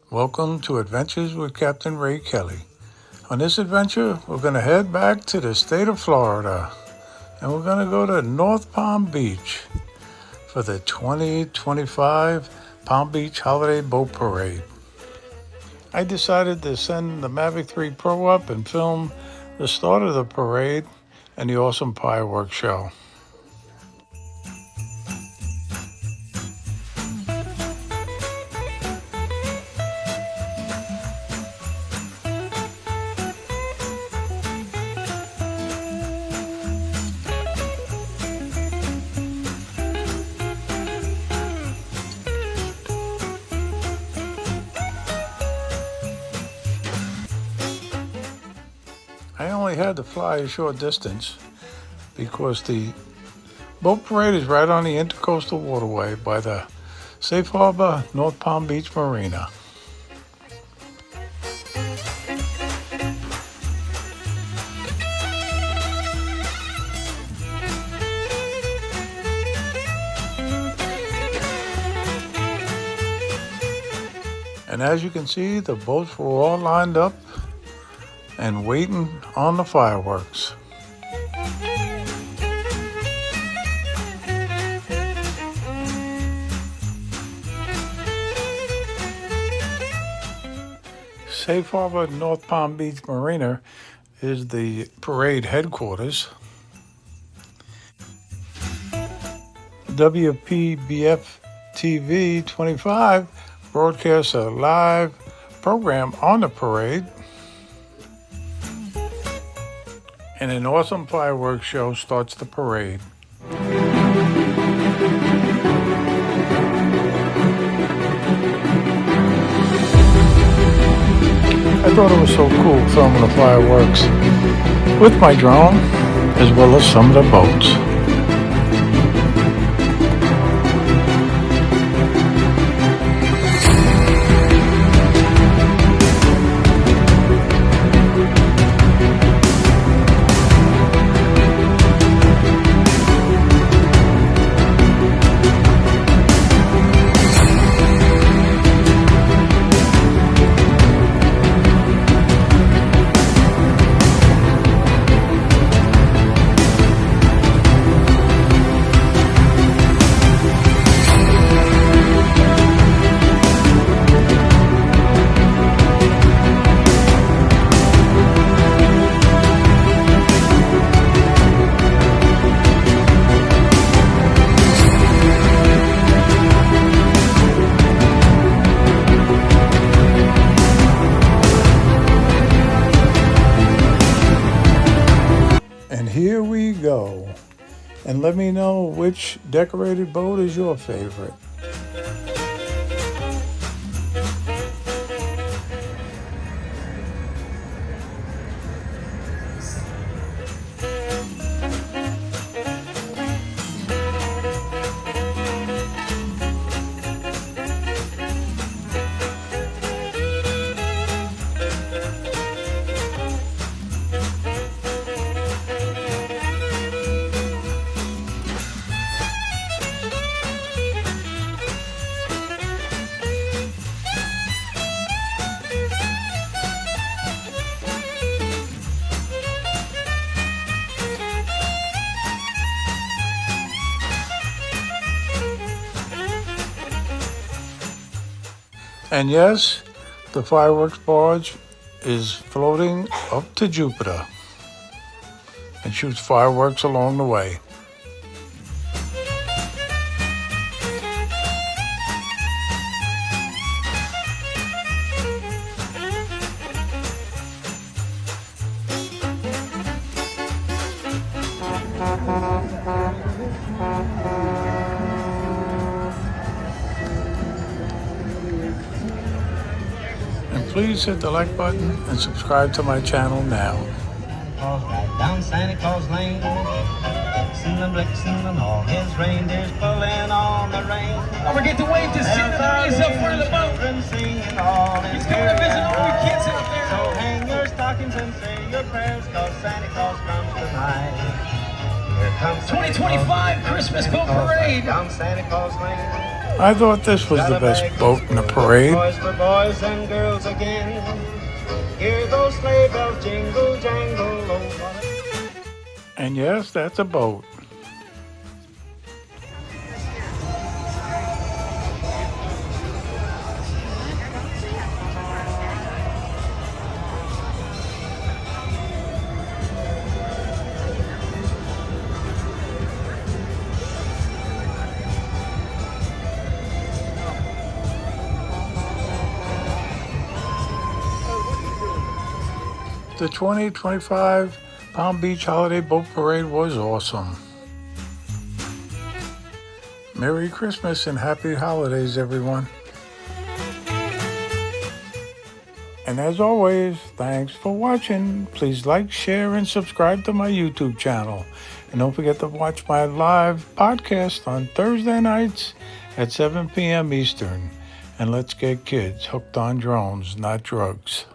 Welcome to Adventures with Captain Ray Kelly. On this adventure, we're going to head back to the state of Florida, and we're going to go to North Palm Beach for the 2025 Palm Beach Holiday Boat Parade. I decided to send the Mavic 3 Pro up and film the start of the parade and the awesome fireworks show. I only had to fly a short distance because the boat parade is right on the Intercoastal Waterway by the Safe Harbor North Palm Beach Marina. And as you can see, the boats were all lined up and waiting on the fireworks. Safe Harbor North Palm Beach Marina is the parade headquarters. WPBF TV 25 broadcasts a live program on the parade, and an awesome fireworks show starts the parade. I thought it was so cool filming the fireworks with my drone as well as some of the boats. And here we go. And let me know which decorated boat is your favorite. And yes, the fireworks barge is floating up to Jupiter and shoots fireworks along the way. Please hit the like button and subscribe to my channel now. Right down Santa Claus Lane, Blitzen and Blitzen and all his reindeers pulling on the rein. Don't forget to wave to Santa the raise up for the boat. He's coming to visit all your kids out there. So hang your stockings and say your prayers, cause Santa Claus comes tonight. Here comes 2025 Christmas Boat Parade. Down Santa Claus Lane. I thought this was the best boat in the parade. Toys for boys and girls again. Hear those sleigh bells jingle, jangle. Oh, what a- And yes, that's a boat. The 2025 Palm Beach Holiday Boat Parade was awesome. Merry Christmas and Happy Holidays, everyone. And as always, thanks for watching. Please like, share, and subscribe to my YouTube channel. And don't forget to watch my live podcast on Thursday nights at 7 p.m. Eastern. And let's get kids hooked on drones, not drugs.